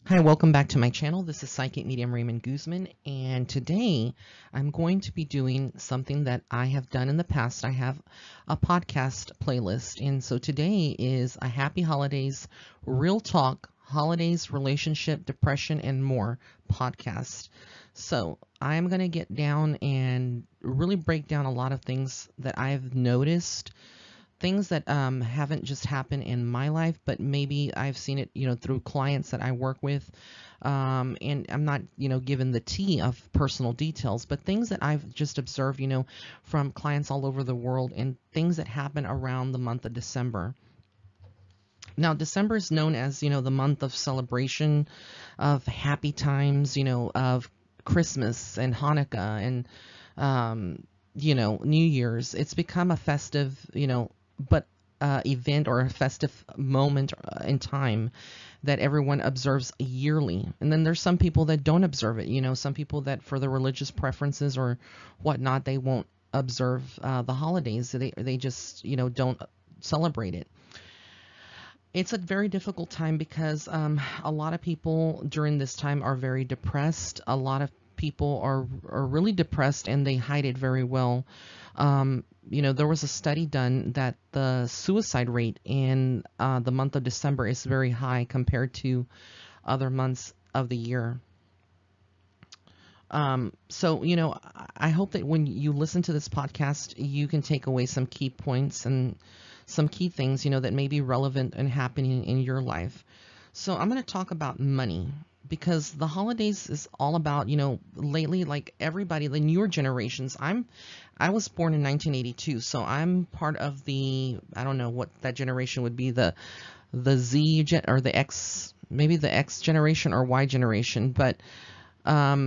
Hi, welcome back to my channel. This is Psychic Medium Raymond Guzman, and today I'm going to be doing something that I have done in the past. I have a podcast playlist, and so today is a Happy Holidays, Real Talk, Holidays, Relationship, Depression, and More podcast. So I'm going to get down and really break down a lot of things that I've noticed, things that haven't just happened in my life, but maybe I've seen it, through clients that I work with. And I'm not, given the tea of personal details, but things that I've just observed, from clients all over the world and things that happen around the month of December. Now, December is known as, the month of celebration, of happy times, of Christmas and Hanukkah and, New Year's. It's become a festive, but event or a festive moment in time that everyone observes yearly. And then there's some people that don't observe it. Some people that for their religious preferences or whatnot, they won't observe the holidays. They just, don't celebrate it. It's a very difficult time because a lot of people during this time are very depressed. A lot of people are really depressed and they hide it very well. There was a study done that the suicide rate in the month of December is very high compared to other months of the year. So, I hope that when you listen to this podcast, you can take away some key points and some key things, that may be relevant and happening in your life. So I'm going to talk about money because the holidays is all about, lately, like everybody, the newer generations. I was born in 1982, so I'm part of the, I don't know what that generation would be, the or the X, maybe the X generation or Y generation, but a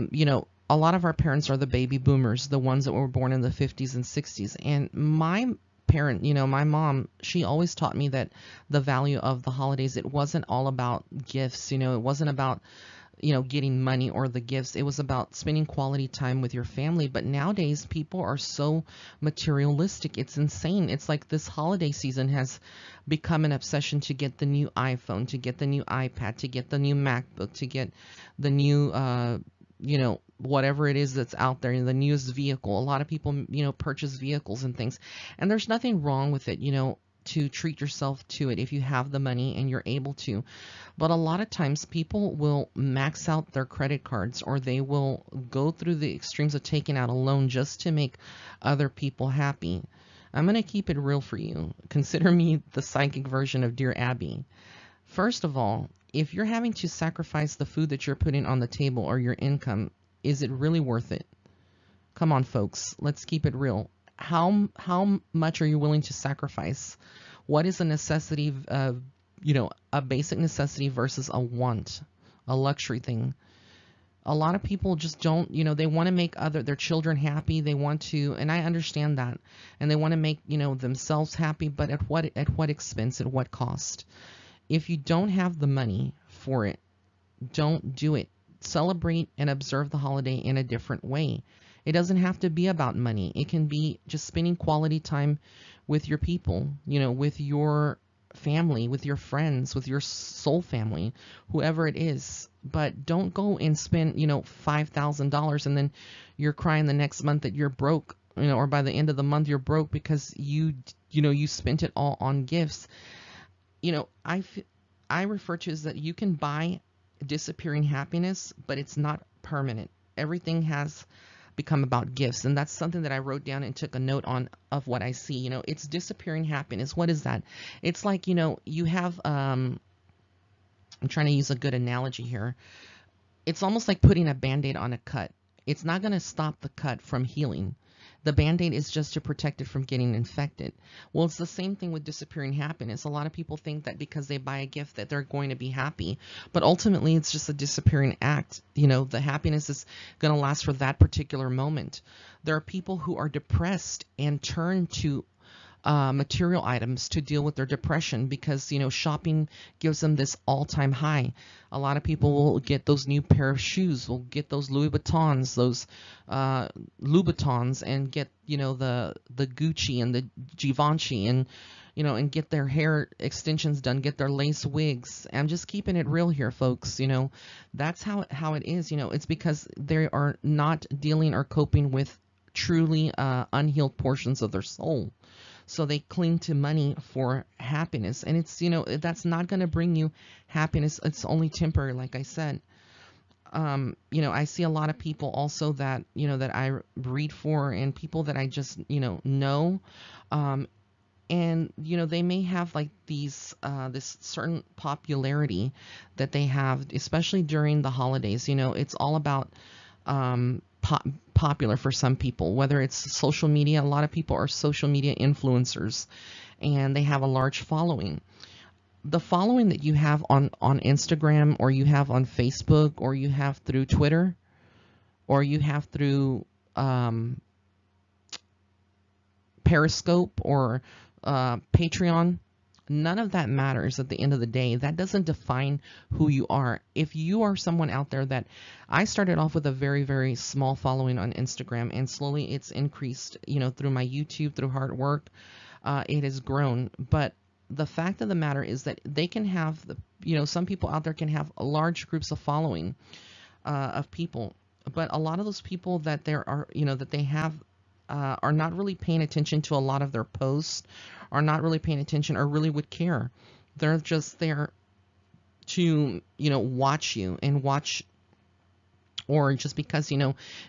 lot of our parents are the baby boomers, the ones that were born in the 50s and 60s. And my parent, my mom, she always taught me that the value of the holidays, it wasn't all about gifts, it wasn't about, getting money or the gifts. It was about spending quality time with your family. But nowadays, people are so materialistic. It's insane. It's like this holiday season has become an obsession to get the new iPhone, to get the new iPad, to get the new MacBook, to get the new, whatever it is that's out there, the newest vehicle. A lot of people, purchase vehicles and things, and there's nothing wrong with it, to treat yourself to it if you have the money and you're able to. But a lot of times people will max out their credit cards or they will go through the extremes of taking out a loan just to make other people happy. I'm going to keep it real for you. Consider me the psychic version of Dear Abby. First of all, if you're having to sacrifice the food that you're putting on the table or your income, is it really worth it? Come on, folks. Let's keep it real. How much are you willing to sacrifice? What is a necessity, a basic necessity versus a want, a luxury thing? A lot of people just don't, they want to make their children happy. They want to, and I understand that, and they want to make, themselves happy, but at what expense, at what cost? If you don't have the money for it, don't do it. Celebrate and observe the holiday in a different way. It doesn't have to be about money. It can be just spending quality time with your people, with your family, with your friends, with your soul family, whoever it is. But don't go and spend, $5,000 and then you're crying the next month that you're broke, or by the end of the month you're broke because you spent it all on gifts. I refer to as that you can buy disappearing happiness, but it's not permanent. Everything has become about gifts, and that's something that I wrote down and took a note on of what I see. It's disappearing happiness. What is that? It's like, you have I'm trying to use a good analogy here. It's almost like putting a band-aid on a cut. It's not going to stop the cut from healing. The band-aid is just to protect it from getting infected. Well, it's the same thing with disappearing happiness. A lot of people think that because they buy a gift that they're going to be happy, but ultimately it's just a disappearing act. The happiness is going to last for that particular moment. There are people who are depressed and turn to material items to deal with their depression because shopping gives them this all-time high. A lot of people will get those new pair of shoes, will get those Louis Vuittons, those Louboutins, and get the Gucci and the Givenchy, and and get their hair extensions done, get their lace wigs. I'm just keeping it real here, folks. That's how it is. It's because they are not dealing or coping with truly unhealed portions of their soul. So they cling to money for happiness, and it's that's not going to bring you happiness. It's only temporary, like I said. I see a lot of people also that that I read for, and people that I just know, and they may have like this certain popularity that they have, especially during the holidays. It's all about popular for some people, whether it's social media. A lot of people are social media influencers, and they have a large following. The following that you have on Instagram, or you have on Facebook, or you have through Twitter, or you have through Periscope or Patreon, none of that matters at the end of the day. That doesn't define who you are. If you are someone out there that, I started off with a very, very small following on Instagram, and slowly it's increased, through my YouTube, through hard work, it has grown. But the fact of the matter is that they can have some people out there can have large groups of following of people, but a lot of those people that there are, that they have are not really paying attention to a lot of their posts, are not really paying attention, or really would care. They're just there to, watch you and watch, or just because,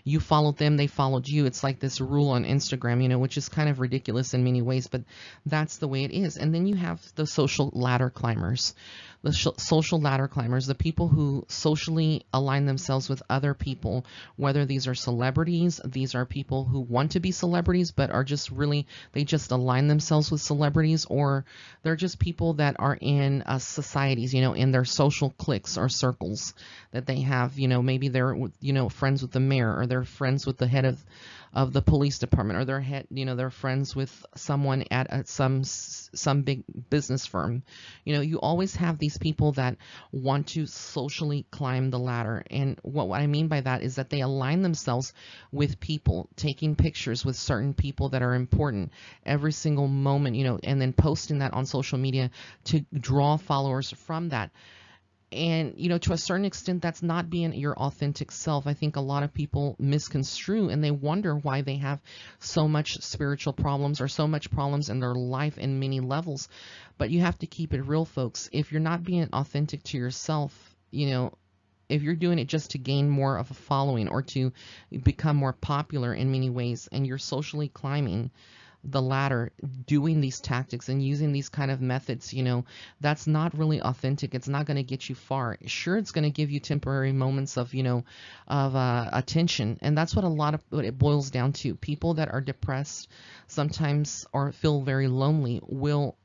you followed them, they followed you. It's like this rule on Instagram, which is kind of ridiculous in many ways, but that's the way it is. And then you have the social ladder climbers. The social ladder climbers, the people who socially align themselves with other people, whether these are celebrities, these are people who want to be celebrities but are just really, they just align themselves with celebrities, or they're just people that are in societies, in their social cliques or circles that they have. Maybe they're, friends with the mayor, or they're friends with the head of the police department, or they're friends with someone at some big business firm. You always have these people that want to socially climb the ladder. And what I mean by that is that they align themselves with people, taking pictures with certain people that are important every single moment, and then posting that on social media to draw followers from that. And, to a certain extent, that's not being your authentic self. I think a lot of people misconstrue, and they wonder why they have so much spiritual problems, or so much problems in their life in many levels. But you have to keep it real, folks. If you're not being authentic to yourself, if you're doing it just to gain more of a following, or to become more popular in many ways, and you're socially climbing the ladder, doing these tactics and using these kind of methods, that's not really authentic. It's not going to get you far. Sure, it's going to give you temporary moments of, attention. And that's what what it boils down to. People that are depressed sometimes, or feel very lonely, will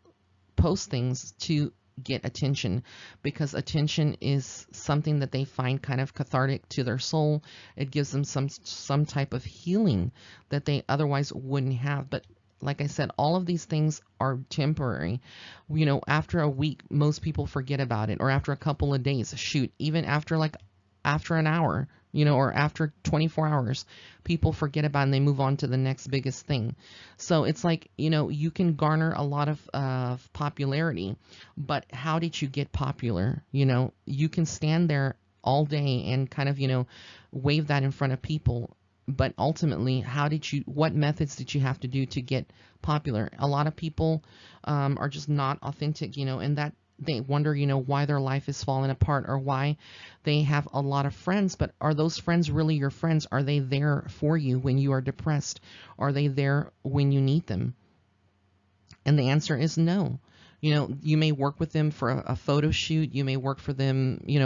post things to get attention, because attention is something that they find kind of cathartic to their soul. It gives them some type of healing that they otherwise wouldn't have. But like I said, all of these things are temporary. After a week, most people forget about it, or after a couple of days, shoot, even after an hour, or after 24 hours, people forget about it and they move on to the next biggest thing. So it's like, you can garner a lot of popularity, but how did you get popular? You can stand there all day and kind of, wave that in front of people. But ultimately, what methods did you have to do to get popular? A lot of people are just not authentic, and that they wonder, why their life is falling apart, or why they have a lot of friends. But are those friends really your friends? Are they there for you when you are depressed? Are they there when you need them? And the answer is no. You may work with them for a photo shoot. You may work with them, in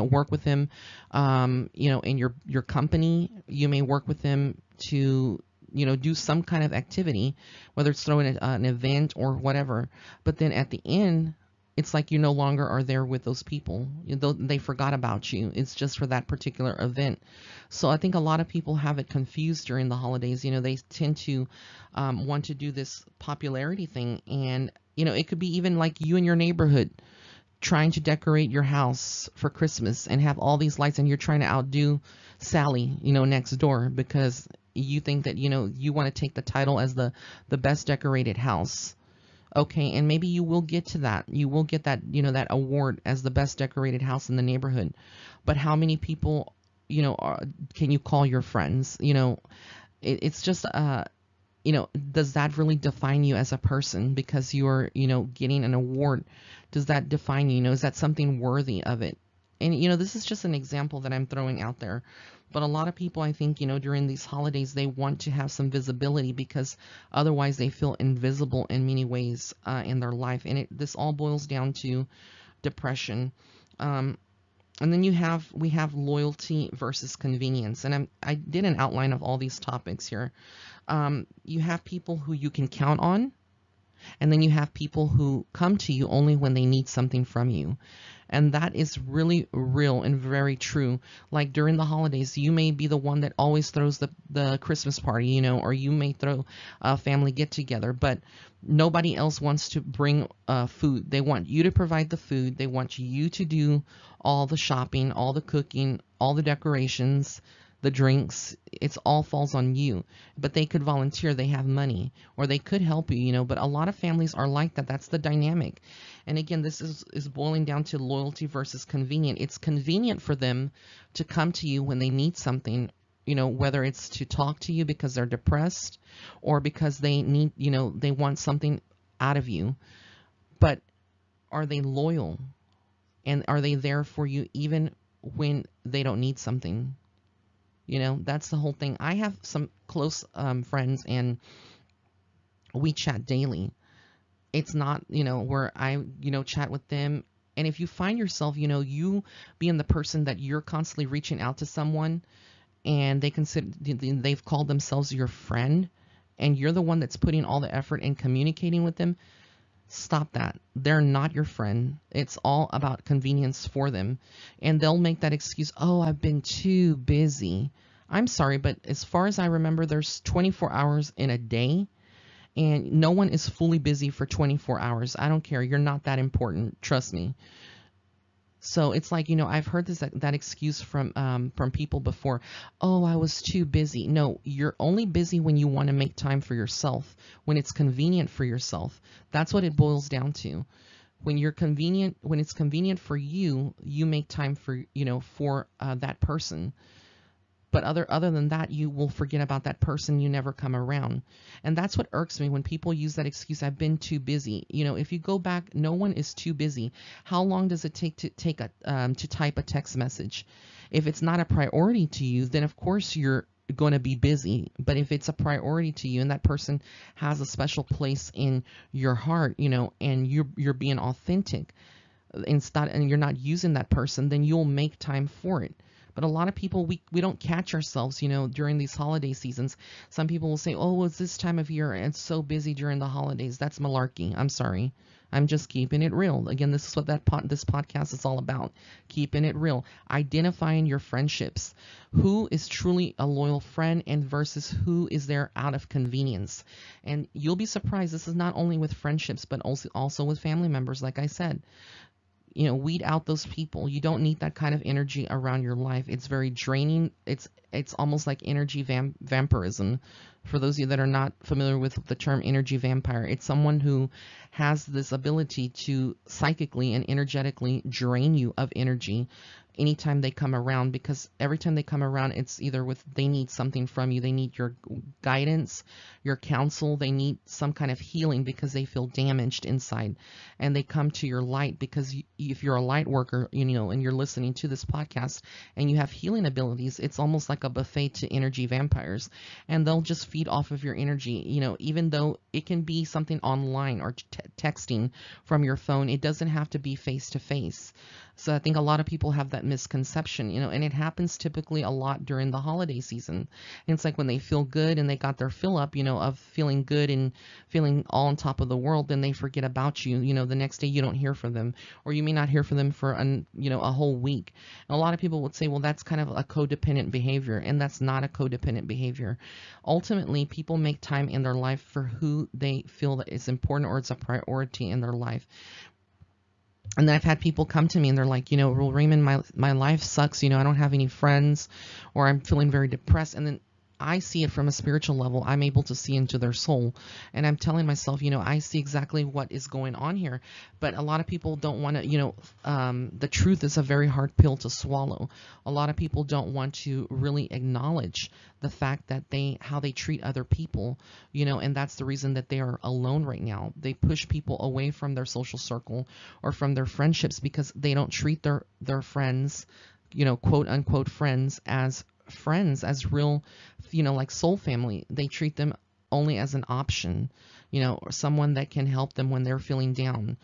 your company. You may work with them to, do some kind of activity, whether it's throwing an event or whatever. But then at the end, it's like you no longer are there with those people. They forgot about you. It's just for that particular event. So I think a lot of people have it confused during the holidays. They tend to want to do this popularity thing. And, it could be even like you in your neighborhood trying to decorate your house for Christmas and have all these lights, and you're trying to outdo Sally, next door, because you think that, you want to take the title as the best decorated house. Okay, and maybe you will get to that. You will get that, that award as the best decorated house in the neighborhood. But how many people, can you call your friends? It's just does that really define you as a person because you're, getting an award? Does that define you? Is that something worthy of it? And, this is just an example that I'm throwing out there. But a lot of people, I think, during these holidays, they want to have some visibility because otherwise they feel invisible in many ways in their life. And this all boils down to depression. And then we have loyalty versus convenience. And I did an outline of all these topics here. You have people who you can count on, and then you have people who come to you only when they need something from you. And that is really real and very true. Like during the holidays, you may be the one that always throws the Christmas party, or you may throw a family get together, but nobody else wants to bring food. They want you to provide the food. They want you to do all the shopping, all the cooking, all the decorations, the drinks. It's all falls on you. But they could volunteer. They have money, or they could help you, but a lot of families are like that. That's the dynamic. And again, this is boiling down to loyalty versus convenient. It's convenient for them to come to you when they need something, whether it's to talk to you because they're depressed or because they need, they want something out of you. But are they loyal? And are they there for you even when they don't need something? That's the whole thing. I have some close friends, and we chat daily. It's not, where I, chat with them. And if you find yourself, you being the person that you're constantly reaching out to someone and they've called themselves your friend, and you're the one that's putting all the effort in communicating with them, stop that. They're not your friend. It's all about convenience for them. And they'll make that excuse, oh, I've been too busy. I'm sorry, but as far as I remember, there's 24 hours in a day, and no one is fully busy for 24 hours. I don't care. You're not that important. Trust me. So it's like, I've heard that excuse from people before. Oh, I was too busy. No, you're only busy when you want to make time for yourself, when it's convenient for yourself. That's what it boils down to. When it's convenient for you, you make time for, for that person. But other than that, you will forget about that person. You never come around. And that's what irks me when people use that excuse, I've been too busy. If you go back, no one is too busy. How long does it take to type a text message? If it's not a priority to you, then of course you're going to be busy. But if it's a priority to you and that person has a special place in your heart, and you're being authentic, and you're not using that person, then you'll make time for it. But a lot of people, we don't catch ourselves, during these holiday seasons. Some people will say, oh, it's this time of year and it's so busy during the holidays. That's malarkey. I'm sorry. I'm just keeping it real. Again, this is what this podcast is all about. Keeping it real. Identifying your friendships. Who is truly a loyal friend and versus who is there out of convenience. And you'll be surprised. This is not only with friendships, but also with family members, like I said. Weed out those people. You don't need that kind of energy around your life. It's very draining. It's almost like energy vampirism. For those of you that are not familiar with the term energy vampire, it's someone who has this ability to psychically and energetically drain you of energy anytime they come around, because every time they come around, it's either they need something from you. They need your guidance, your counsel. They need some kind of healing because they feel damaged inside, and they come to your light because if you're a light worker, and you're listening to this podcast and you have healing abilities, it's almost like a buffet to energy vampires, and they'll just feed off of your energy. Even though it can be something online or texting from your phone, it doesn't have to be face to face. So I think a lot of people have that misconception, and it happens typically a lot during the holiday season. And it's like when they feel good and they got their fill up, of feeling good and feeling all on top of the world, then they forget about you. The next day you don't hear from them, or you may not hear from them for a whole week. And a lot of people would say, well, that's kind of a codependent behavior, and that's not a codependent behavior. Ultimately, people make time in their life for who they feel that is important or it's a priority in their life. And then I've had people come to me and they're like, well, Raymond, my life sucks. I don't have any friends, or I'm feeling very depressed. And then I see it from a spiritual level. I'm able to see into their soul. And I'm telling myself, I see exactly what is going on here. But a lot of people don't want to, the truth is a very hard pill to swallow. A lot of people don't want to really acknowledge the fact that how they treat other people, and that's the reason that they are alone right now. They push people away from their social circle or from their friendships because they don't treat their friends, quote unquote friends as real, like soul family. They treat them only as an option, or someone that can help them when they're feeling down.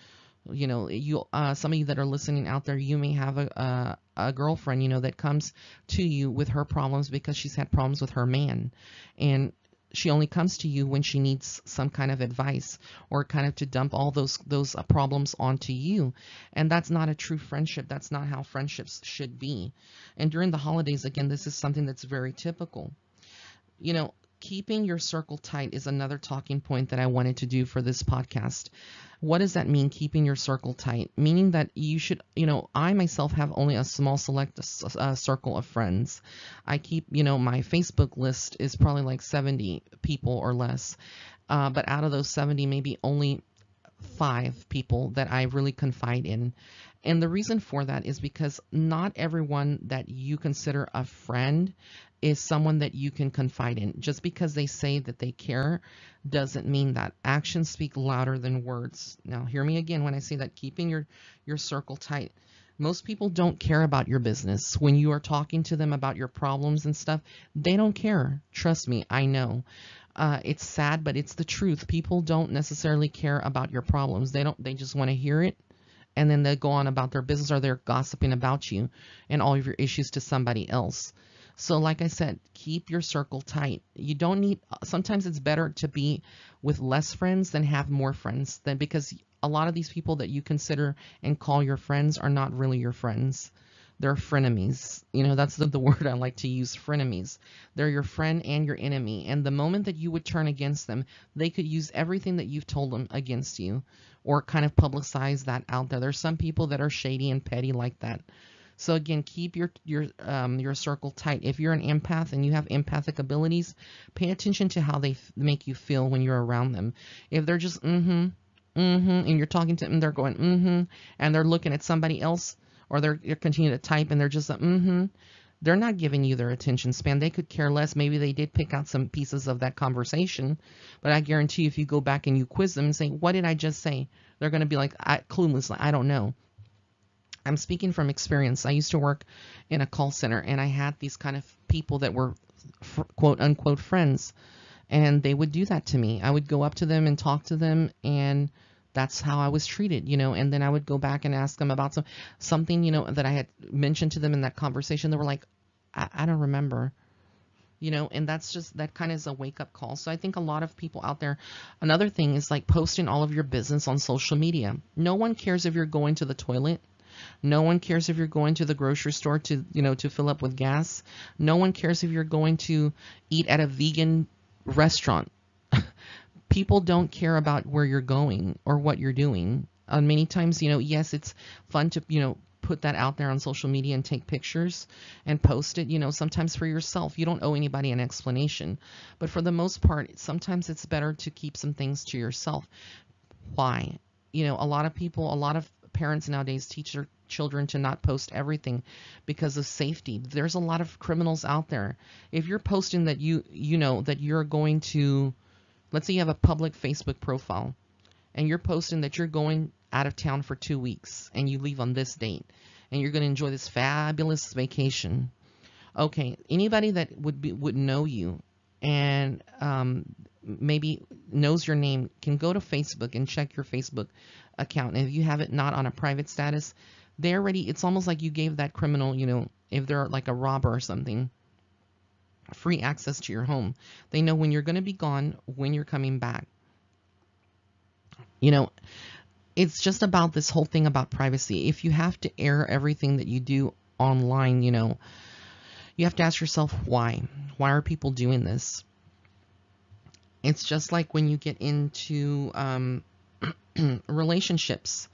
Some of you that are listening out there, you may have a girlfriend, that comes to you with her problems because she's had problems with her man, and she only comes to you when she needs some kind of advice or kind of to dump all those problems onto you. And that's not a true friendship. That's not how friendships should be. And during the holidays, again, this is something that's very typical. Keeping your circle tight is another talking point that I wanted to do for this podcast. What does that mean, keeping your circle tight? Meaning that you should, I myself have only a small select circle of friends. I keep, my Facebook list is probably like 70 people or less. But out of those 70, maybe only 5 people that I really confide in. And the reason for that is because not everyone that you consider a friend is someone that you can confide in. Just because they say that they care doesn't mean that. Actions speak louder than words. Now, hear me again when I say that, keeping your circle tight. Most people don't care about your business. When you are talking to them about your problems and stuff, they don't care. Trust me, I know. It's sad, but it's the truth. People don't necessarily care about your problems. They just want to hear it, and then they go on about their business, or they're gossiping about you and all of your issues to somebody else. So like I said, keep your circle tight. You don't need, sometimes it's better to be with less friends than have more friends, because a lot of these people that you consider and call your friends are not really your friends. They're frenemies. That's the word I like to use, frenemies. They're your friend and your enemy. And the moment that you would turn against them, they could use everything that you've told them against you, or kind of publicize that out there. There's some people that are shady and petty like that. So again, keep your circle tight. If you're an empath and you have empathic abilities, pay attention to how they make you feel when you're around them. If they're just and you're talking to them, they're going and they're looking at somebody else, or they're continuing to type and they're just they're not giving you their attention span. They could care less. Maybe they did pick out some pieces of that conversation, but I guarantee you, if you go back and you quiz them and say, "What did I just say?" They're going to be like, clueless. I don't know. I'm speaking from experience. I used to work in a call center, and I had these kind of people that were quote unquote friends, and they would do that to me. I would go up to them and talk to them, and that's how I was treated, and then I would go back and ask them about something, that I had mentioned to them in that conversation. They were like, I don't remember, and that kind of is a wake up call. So I think a lot of people out there, another thing is like posting all of your business on social media. No one cares if you're going to the toilet. No one cares if you're going to the grocery store to fill up with gas. No one cares if you're going to eat at a vegan restaurant. People don't care about where you're going or what you're doing. Many times, yes, it's fun to, put that out there on social media and take pictures and post it, sometimes for yourself. You don't owe anybody an explanation. But for the most part, sometimes it's better to keep some things to yourself. Why? A lot of parents nowadays teach their children to not post everything because of safety. There's a lot of criminals out there. If you're posting that that you're going to, let's say you have a public Facebook profile, and you're posting that you're going out of town for 2 weeks and you leave on this date and you're going to enjoy this fabulous vacation. Okay, anybody that would know you and maybe knows your name can go to Facebook and check your Facebook account. And if you have it not on a private status, it's almost like you gave that criminal, if they're like a robber or something, free access to your home. They know when you're going to be gone, when you're coming back. It's just about this whole thing about privacy. If you have to air everything that you do online, you have to ask yourself why. Why are people doing this? It's just like when you get into relationships.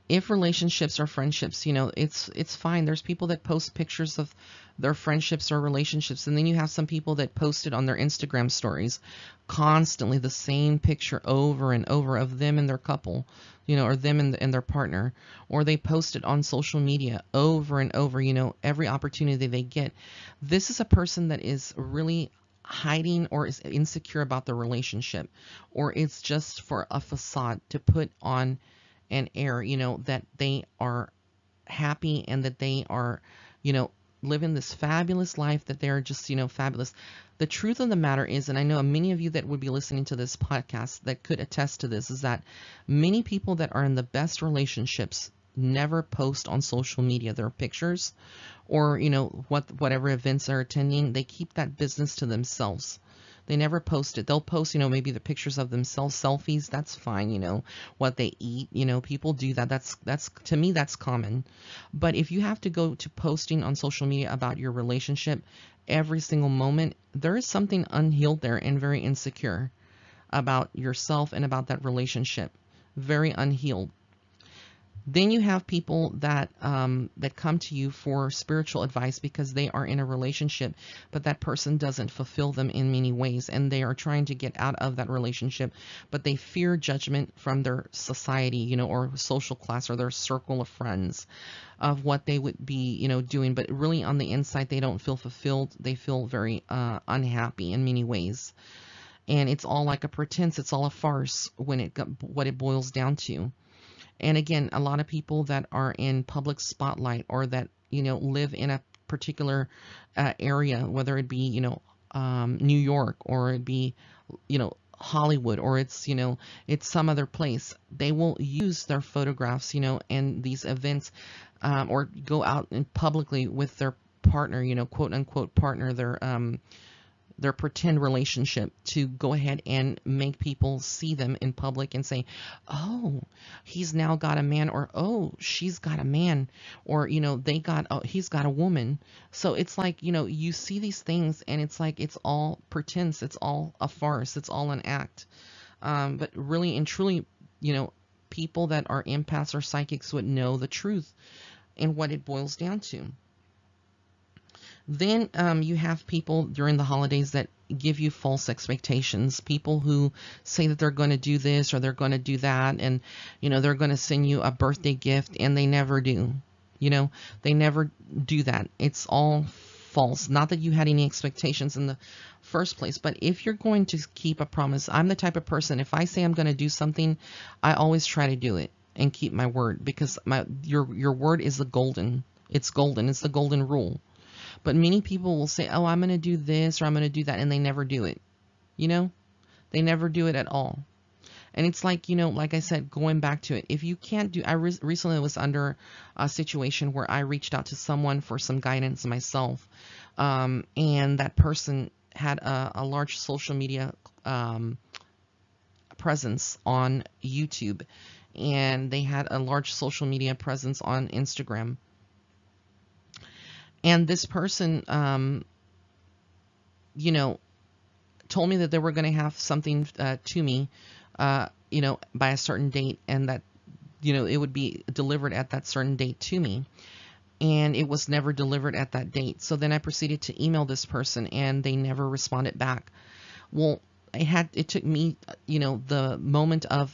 if relationships or friendships, it's fine. There's people that post pictures of their friendships or relationships, and then you have some people that post it on their Instagram stories constantly, the same picture over and over of them and their couple, or them and their partner, or they post it on social media over and over, every opportunity they get. This is a person that is really hiding or is insecure about the relationship, or it's just for a facade to put on an air, that they are happy and that they are, living this fabulous life, that they're just, fabulous. The truth of the matter is, and I know many of you that would be listening to this podcast that could attest to this, is that many people that are in the best relationships never post on social media their pictures or, whatever events they're attending. They keep that business to themselves. They never post it. They'll post, maybe the pictures of themselves, selfies. That's fine, what they eat. People do that. That's to me, that's common. But if you have to go to posting on social media about your relationship every single moment, there is something unhealed there and very insecure about yourself and about that relationship. Very unhealed. Then you have people that that come to you for spiritual advice because they are in a relationship, but that person doesn't fulfill them in many ways, and they are trying to get out of that relationship, but they fear judgment from their society, or social class or their circle of friends of what they would be, doing. But really on the inside, they don't feel fulfilled. They feel very unhappy in many ways. And it's all like a pretense. It's all a farce what it boils down to. And again, a lot of people that are in public spotlight or that, live in a particular area, whether it be, New York or it be, Hollywood, or it's some other place, they will use their photographs, and these events, or go out and publicly with their partner, quote unquote partner, their pretend relationship, to go ahead and make people see them in public and say, oh, he's now got a man, or oh, she's got a man, or he's got a woman. So it's like, you see these things and it's like it's all pretense, it's all a farce, it's all an act. But really and truly, people that are empaths or psychics would know the truth and what it boils down to. Then you have people during the holidays that give you false expectations. People who say that they're going to do this or they're going to do that, and they're going to send you a birthday gift, and they never do. They never do that. It's all false. Not that you had any expectations in the first place, but if you're going to keep a promise, I'm the type of person, if I say I'm going to do something, I always try to do it and keep my word, because your word is the golden. It's golden. It's the golden rule. But many people will say, oh, I'm going to do this or I'm going to do that, and they never do it. They never do it at all. And it's like, like I said, going back to it, if you can't do, I recently was under a situation where I reached out to someone for some guidance myself. And that person had a large social media presence on YouTube, and they had a large social media presence on Instagram. And this person, told me that they were going to have something to me, by a certain date, and that, it would be delivered at that certain date to me. And it was never delivered at that date. So then I proceeded to email this person, and they never responded back. Well, it took me, the moment of,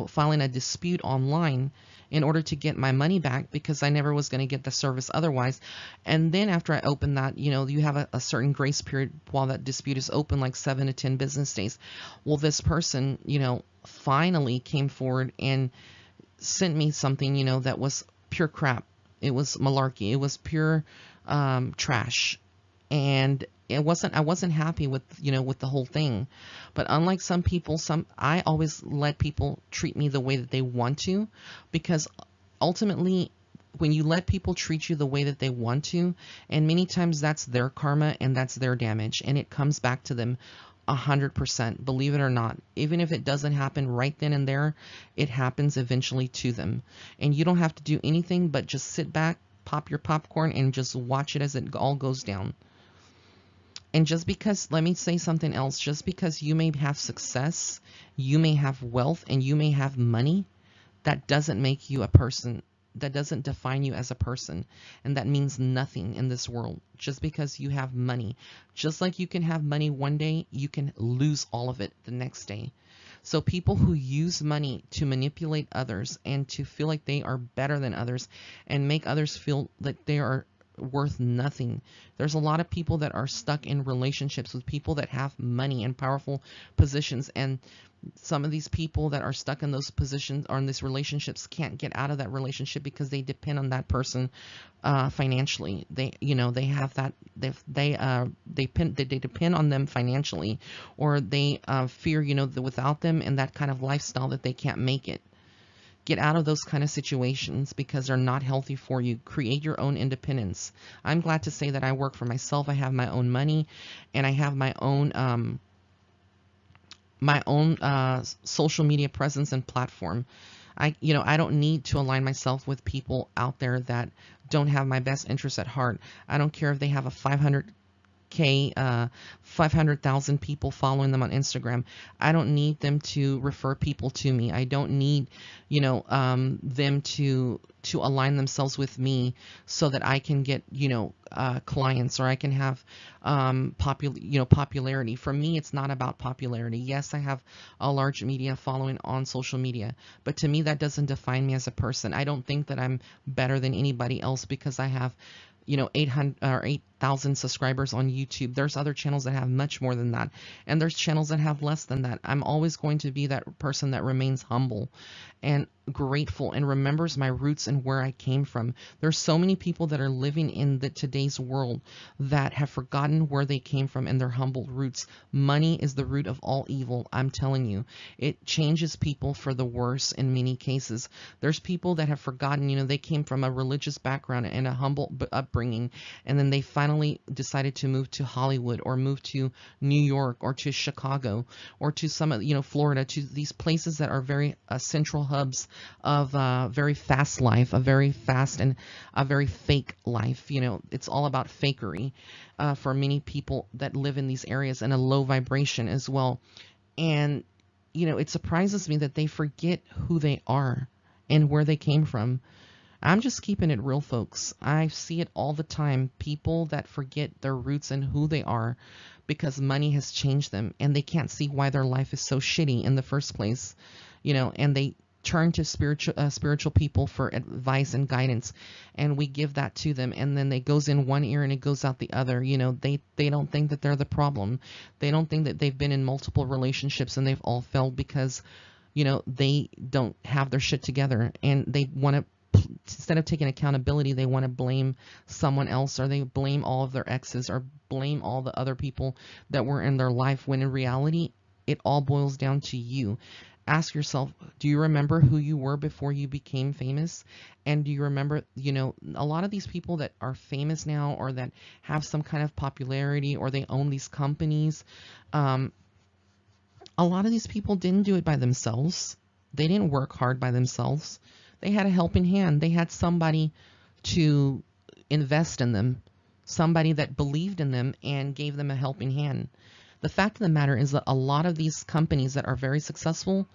filing a dispute online in order to get my money back, because I never was going to get the service otherwise. And then after I opened that, you have a certain grace period while that dispute is open, like 7 to 10 business days. Well, this person, finally came forward and sent me something, that was pure crap. It was malarkey. It was pure trash. And I wasn't happy with, with the whole thing. But unlike some people, I always let people treat me the way that they want to, because ultimately, when you let people treat you the way that they want to, and many times that's their karma and that's their damage, and it comes back to them 100%, believe it or not. Even if it doesn't happen right then and there, it happens eventually to them. And you don't have to do anything but just sit back, pop your popcorn, and just watch it as it all goes down. And just because, let me say something else, just because you may have success, you may have wealth, and you may have money, that doesn't make you a person. That doesn't define you as a person. And that means nothing in this world. Just because you have money. Just like you can have money one day, you can lose all of it the next day. So people who use money to manipulate others and to feel like they are better than others and make others feel like they are worth nothing. There's a lot of people that are stuck in relationships with people that have money and powerful positions, and some of these people that are stuck in those positions or in these relationships can't get out of that relationship because they depend on that person financially. They have that they depend on them financially, or they fear that without them and that kind of lifestyle that they can't make it. Get out of those kind of situations because they're not healthy for you. Create your own independence. I'm glad to say that I work for myself. I have my own money, and I have my own social media presence and platform. I don't need to align myself with people out there that don't have my best interests at heart. I don't care if they have a 500,000 people following them on Instagram. I don't need them to refer people to me. I don't need, them to align themselves with me so that I can get, clients, or I can have popularity. For me, it's not about popularity. Yes, I have a large media following on social media, but to me, that doesn't define me as a person. I don't think that I'm better than anybody else because I have 800 or 8,000 subscribers on YouTube. There's other channels that have much more than that, and there's channels that have less than that. I'm always going to be that person that remains humble and grateful and remembers my roots and where I came from. There's so many people that are living in today's world that have forgotten where they came from and their humble roots. Money is the root of all evil. I'm telling you, it changes people for the worse in many cases. There's people that have forgotten, they came from a religious background and a humble upbringing, and then they finally decided to move to Hollywood or move to New York or to Chicago or to some Florida, to these places that are very central hubs of very fast life, a very fast and a very fake life. It's all about fakery for many people that live in these areas, and a low vibration as well. And it surprises me that they forget who they are and where they came from. I'm just keeping it real, folks. I see it all the time. People that forget their roots and who they are because money has changed them, and they can't see why their life is so shitty in the first place, and they turn to spiritual people for advice and guidance, and we give that to them, and then it goes in one ear and it goes out the other. They don't think that they're the problem. They don't think that they've been in multiple relationships and they've all failed because they don't have their shit together, and they want to, instead of taking accountability, they want to blame someone else, or they blame all of their exes, or blame all the other people that were in their life, when in reality it all boils down to you. Ask yourself, do you remember who you were before you became famous? And do you remember, a lot of these people that are famous now, or that have some kind of popularity, or they own these companies, a lot of these people didn't do it by themselves. They didn't work hard by themselves. They had a helping hand. They had somebody to invest in them, somebody that believed in them and gave them a helping hand. The fact of the matter is that a lot of these companies that are very successful,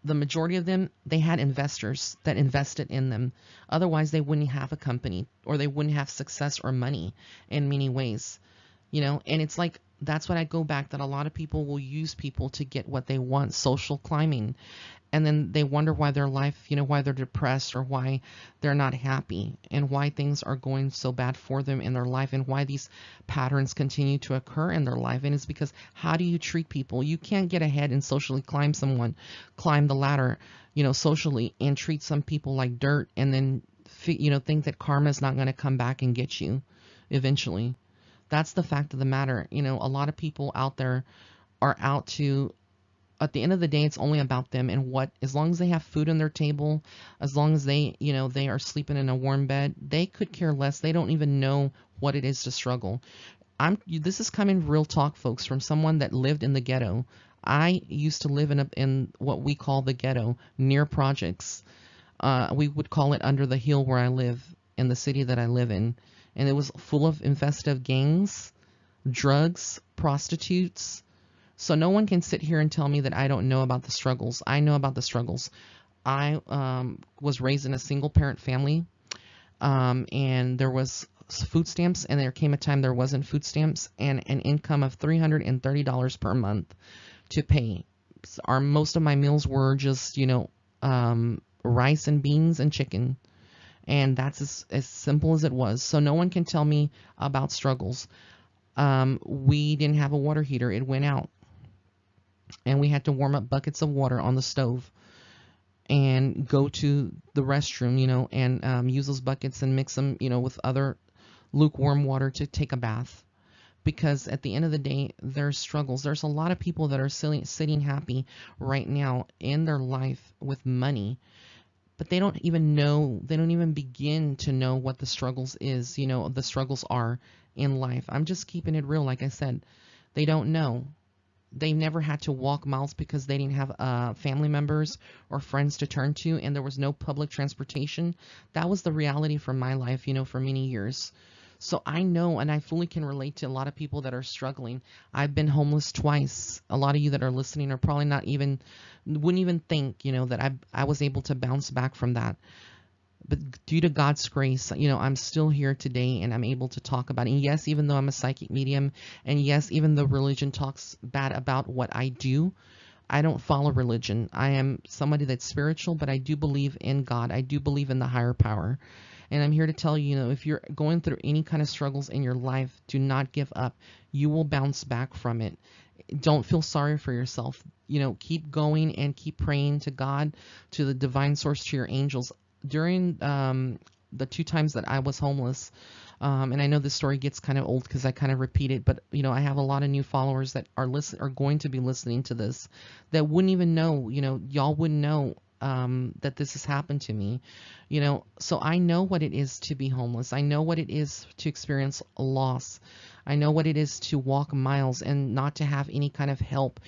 the majority of them, they had investors that invested in them. Otherwise, they wouldn't have a company, or they wouldn't have success or money in many ways. And it's like, that's what I go back, that a lot of people will use people to get what they want, social climbing. And then they wonder why their life, why they're depressed, or why they're not happy, and why things are going so bad for them in their life, and why these patterns continue to occur in their life. And it's because, how do you treat people? You can't get ahead and socially climb the ladder, socially, and treat some people like dirt, and then, think that karma is not going to come back and get you eventually. That's the fact of the matter. A lot of people out there are out to, at the end of the day, it's only about them, and as long as they have food on their table, as long as they are sleeping in a warm bed, they could care less. They don't even know what it is to struggle. This is coming real talk, folks, from someone that lived in the ghetto. I used to live in what we call the ghetto, near projects. We would call it under the hill where I live, in the city that I live in. And it was full of infested gangs, drugs, prostitutes. So no one can sit here and tell me that I don't know about the struggles. I know about the struggles. I was raised in a single parent family, and there was food stamps, and there came a time there wasn't food stamps, and an income of $330 per month to pay. Most of my meals were just, rice and beans and chicken. And that's as simple as it was. So no one can tell me about struggles. We didn't have a water heater. It went out. And we had to warm up buckets of water on the stove and go to the restroom, and use those buckets and mix them, with other lukewarm water to take a bath. Because at the end of the day, there's struggles. There's a lot of people that are sitting happy right now in their life with money, but they don't even begin to know what the struggles the struggles are in life. I'm just keeping it real. Like I said, they don't know. They never had to walk miles because they didn't have family members or friends to turn to, and there was no public transportation. That was the reality for my life, for many years. So I know, and I fully can relate to a lot of people that are struggling. I've been homeless twice. A lot of you that are listening are probably wouldn't even think, that I was able to bounce back from that. But due to God's grace, I'm still here today and I'm able to talk about it. And yes, even though I'm a psychic medium, and yes, even though religion talks bad about what I do, I don't follow religion. I am somebody that's spiritual, but I do believe in God. I do believe in the higher power. And I'm here to tell you, if you're going through any kind of struggles in your life, do not give up. You will bounce back from it. Don't feel sorry for yourself. Keep going and keep praying to God, to the divine source, to your angels. During the 2 times that I was homeless, and I know this story gets kind of old because I kind of repeat it, but I have a lot of new followers that are going to be listening to this that wouldn't even know, y'all wouldn't know that this has happened to me, so I know what it is to be homeless. I know what it is to experience loss. I know what it is to walk miles and not to have any kind of help.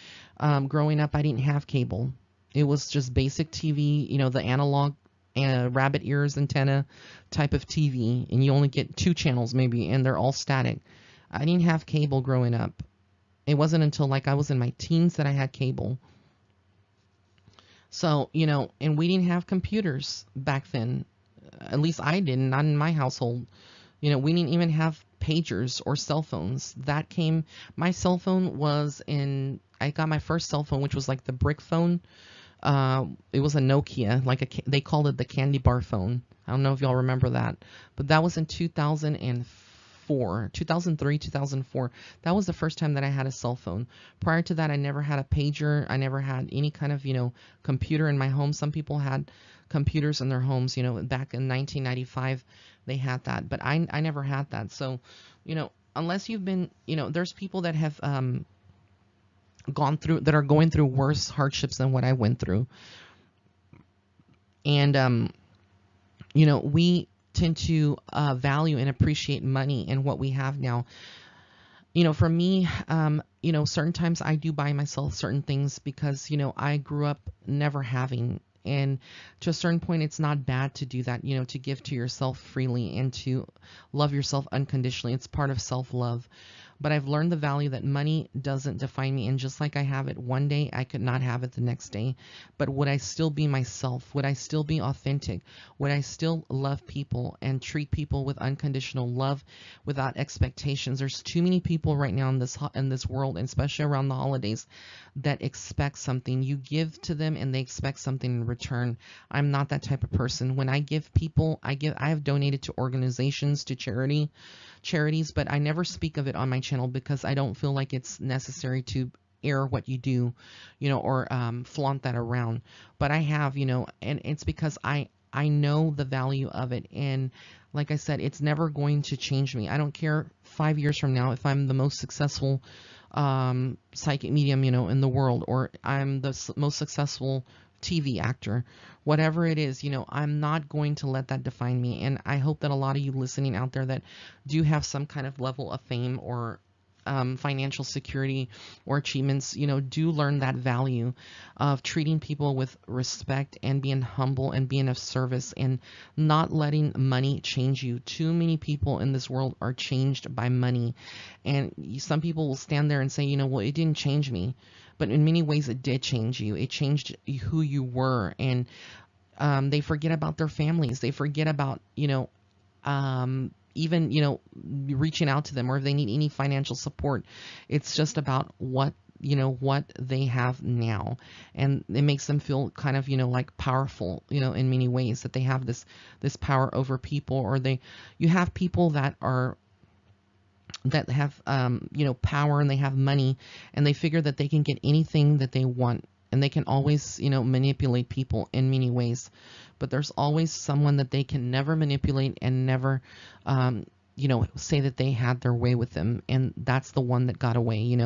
Growing up, I didn't have cable. It was just basic TV, the analog rabbit ears antenna type of TV, and you only get 2 channels maybe, and they're all static. I didn't have cable growing up. It wasn't until I was in my teens that I had cable. So, and we didn't have computers back then. At least I didn't, not in my household. We didn't even have pagers or cell phones. My cell phone I got my first cell phone, which was like the brick phone. It was a Nokia, they called it the candy bar phone. I don't know if y'all remember that, but that was in 2003, 2004. That was the first time that I had a cell phone. Prior to that, I never had a pager. I never had any kind of, computer in my home. Some people had computers in their homes, back in 1995, they had that, but I never had that. So, unless you've been, there's people that have, that are going through worse hardships than what I went through. And, we tend to value and appreciate money and what we have now. For me, certain times I do buy myself certain things because, I grew up never having. And to a certain point, it's not bad to do that, to give to yourself freely and to love yourself unconditionally. It's part of self-love. But I've learned the value that money doesn't define me. And just like I have it one day, I could not have it the next day. But would I still be myself? Would I still be authentic? Would I still love people and treat people with unconditional love without expectations? There's too many people right now in this world, and especially around the holidays, that expect something. You give to them and they expect something in return. I'm not that type of person. When I give people, I have donated to organizations, to charities, but I never speak of it on my channel because I don't feel like it's necessary to air what you do, or flaunt that around. But I have, and it's because I know the value of it. And like I said, it's never going to change me. I don't care 5 years from now if I'm the most successful psychic medium, in the world, or I'm the most successful TV actor, whatever it is, I'm not going to let that define me. And I hope that a lot of you listening out there that do have some kind of level of fame or financial security or achievements, do learn that value of treating people with respect and being humble and being of service and not letting money change you. Too many people in this world are changed by money. And some people will stand there and say, well, it didn't change me. But in many ways, it did change you. It changed who you were. And They forget about their families. They forget about, even, reaching out to them, or if they need any financial support. It's just about what they have now, and it makes them feel kind of, like powerful, in many ways, that they have this power over people, or you have people that have power, and they have money, and they figure that they can get anything that they want, and they can always manipulate people in many ways. But there's always someone that they can never manipulate and never say that they had their way with them, and that's the one that got away.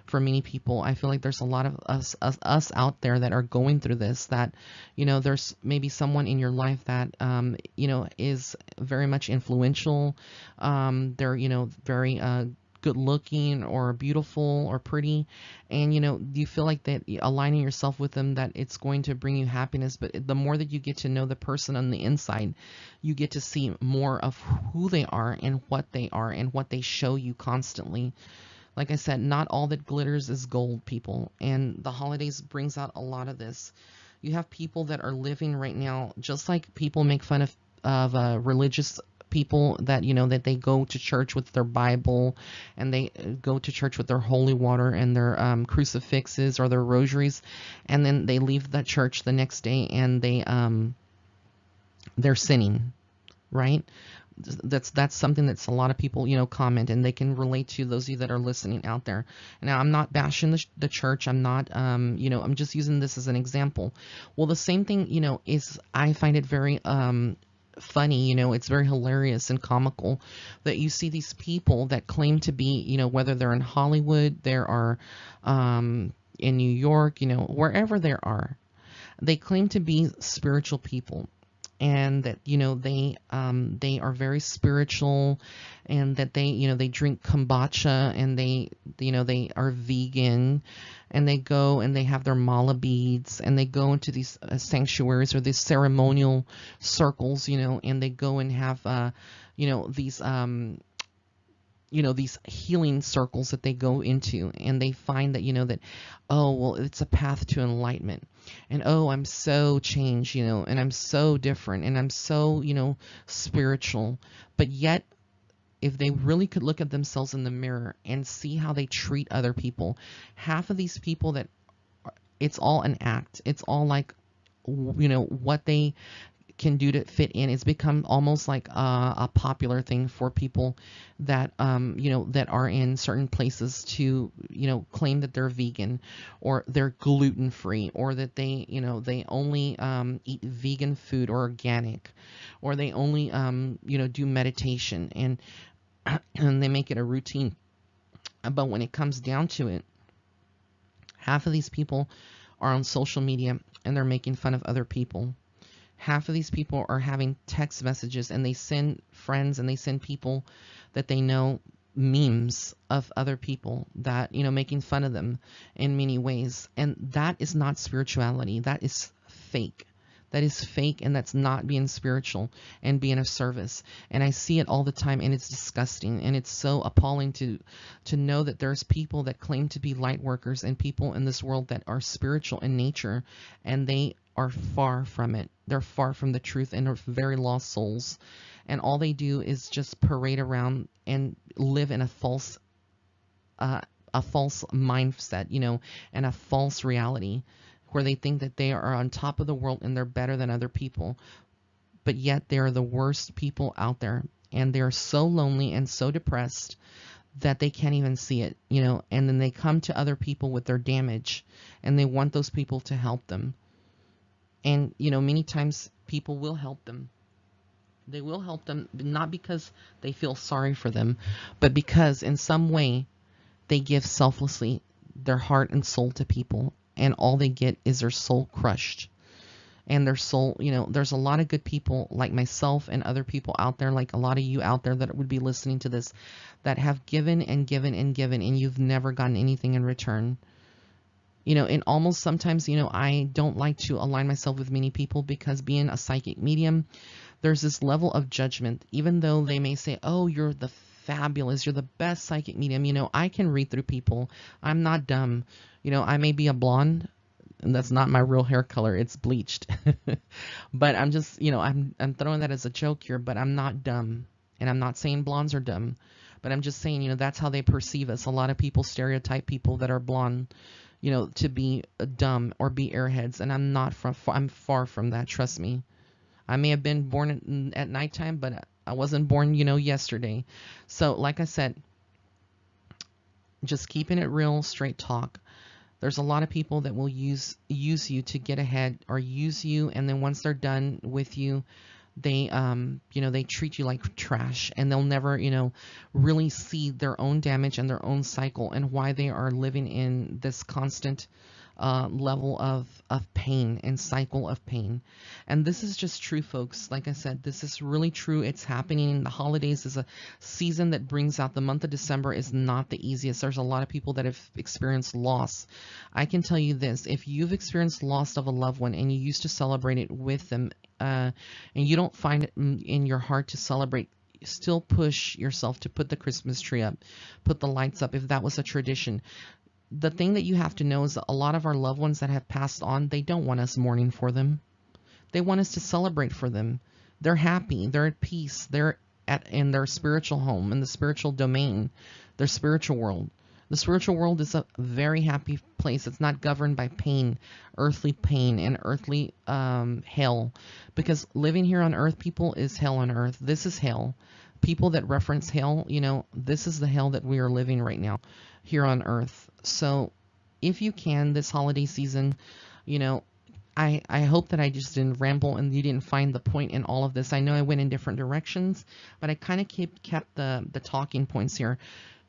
For many people, I feel like there's a lot of us out there that are going through this, that there's maybe someone in your life that is very much influential. They're very good looking, or beautiful, or pretty, and you feel like that aligning yourself with them, that it's going to bring you happiness. But the more that you get to know the person on the inside, you get to see more of who they are, and what they are, and what they show you constantly. Like I said, not all that glitters is gold, people, and the holidays brings out a lot of this. You have people that are living right now, just like people make fun of religious people, that that they go to church with their Bible, and they go to church with their holy water and their crucifixes or their rosaries, and then they leave that church the next day, and they're sinning, right? That's something that's a lot of people comment, and they can relate to, those of you that are listening out there. Now, I'm not bashing the church. I'm not I'm just using this as an example. Well, the same thing is, I find it very funny, it's very hilarious and comical that you see these people that claim to be, whether they're in Hollywood, there are in New York, wherever there are, they claim to be spiritual people, and that they are very spiritual, and that they drink kombucha, and they are vegan, and they go and they have their mala beads, and they go into these sanctuaries, or these ceremonial circles, and they go and have these healing circles that they go into, and they find that that, oh, well, it's a path to enlightenment, and oh, I'm so changed, and I'm so different, and I'm so spiritual. But yet, if they really could look at themselves in the mirror and see how they treat other people, half of these people that it's all an act, it's all like what they can do to fit in. It's become almost like a popular thing for people that that are in certain places to claim that they're vegan, or they're gluten free, or that they they only eat vegan food or organic, or they only do meditation, and and they make it a routine. But when it comes down to it, half of these people are on social media, and they're making fun of other people. Half of these people are having text messages, and they send friends, and they send people that they know memes of other people that making fun of them in many ways. And that is not spirituality. That is fake. That is fake, and that's not being spiritual and being of service. And I see it all the time, and it's disgusting, and it's so appalling to know that there's people that claim to be light workers, and people in this world that are spiritual in nature, and they are far from it. They're far from the truth, and are very lost souls. And all they do is just parade around and live in a false mindset, and a false reality, where they think that they are on top of the world and they're better than other people. But yet they are the worst people out there, and they're so lonely and so depressed that they can't even see it, and then they come to other people with their damage, and they want those people to help them. And many times people will help them. They will help them, not because they feel sorry for them, but because in some way they give selflessly their heart and soul to people, and all they get is their soul crushed. And their soul, there's a lot of good people like myself and other people out there, like a lot of you out there that would be listening to this, that have given and given and given, and you've never gotten anything in return. And almost sometimes, I don't like to align myself with many people, because being a psychic medium, there's this level of judgment. Even though they may say, oh, you're the fabulous, you're the best psychic medium, I can read through people. I'm not dumb. I may be a blonde, and that's not my real hair color. It's bleached. But I'm just, I'm throwing that as a joke here, but I'm not dumb. And I'm not saying blondes are dumb, but I'm just saying, that's how they perceive us. A lot of people stereotype people that are blonde, to be dumb or be airheads, and I'm far from that, trust me. I may have been born at nighttime, but I wasn't born, yesterday. So like I said, just keeping it real, straight talk. There's a lot of people that will use you to get ahead, or use you, and then once they're done with you, they treat you like trash, and they'll never, really see their own damage and their own cycle, and why they are living in this constant level of pain and cycle of pain. And this is just true, folks. Like I said, this is really true. It's happening. The holidays is a season that brings out, the month of December is not the easiest. There's a lot of people that have experienced loss. I can tell you this: if you've experienced loss of a loved one and you used to celebrate it with them, and you don't find it in your heart to celebrate, still push yourself to put the Christmas tree up, put the lights up, if that was a tradition. The thing that you have to know is that a lot of our loved ones that have passed on, they don't want us mourning for them. They want us to celebrate for them. They're happy. They're at peace. They're in their spiritual home, in the spiritual domain, their spiritual world. The spiritual world is a very happy place. It's not governed by pain, earthly pain, and earthly hell. Because living here on earth, people, is hell on earth. This is hell. People that reference hell, this is the hell that we are living right now here on earth. So if you can, this holiday season, I hope that I just didn't ramble and you didn't find the point in all of this. I know I went in different directions, but I kind of kept the talking points here.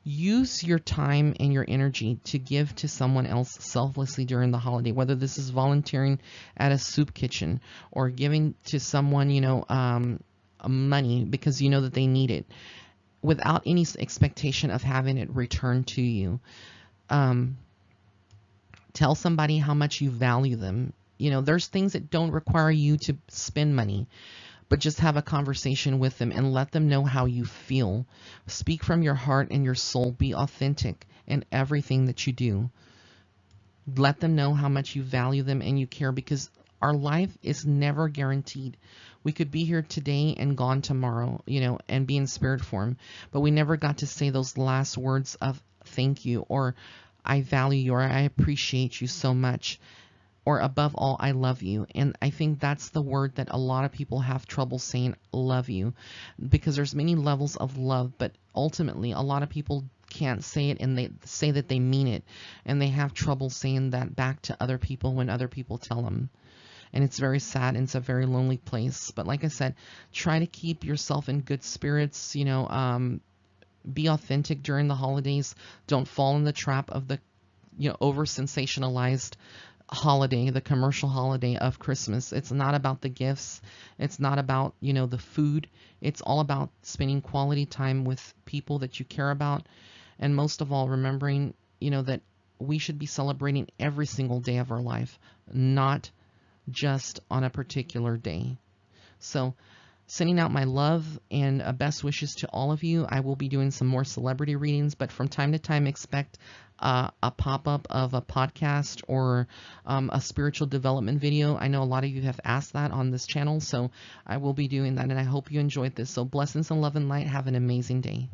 Use your time and your energy to give to someone else selflessly during the holiday, whether this is volunteering at a soup kitchen or giving to someone, money because you know that they need it, without any expectation of having it returned to you. Tell somebody how much you value them. There's things that don't require you to spend money, but just have a conversation with them and let them know how you feel. Speak from your heart and your soul. Be authentic in everything that you do. Let them know how much you value them and you care, because our life is never guaranteed. We could be here today and gone tomorrow, and be in spirit form, but we never got to say those last words of thank you, or I value you, or I appreciate you so much, or above all, I love you. And I think that's the word that a lot of people have trouble saying, love you, because there's many levels of love, but ultimately a lot of people can't say it, and they say that they mean it, and they have trouble saying that back to other people when other people tell them. And it's very sad, and it's a very lonely place. But like I said, try to keep yourself in good spirits, be authentic during the holidays. Don't fall in the trap of the, over sensationalized holiday, the commercial holiday of Christmas. It's not about the gifts. It's not about, the food. It's all about spending quality time with people that you care about. And most of all, remembering, that we should be celebrating every single day of our life, not just on a particular day. So sending out my love and best wishes to all of you. I will be doing some more celebrity readings, but from time to time expect a pop-up of a podcast or a spiritual development video. I know a lot of you have asked that on this channel, so I will be doing that, and I hope you enjoyed this. So blessings and love and light. Have an amazing day.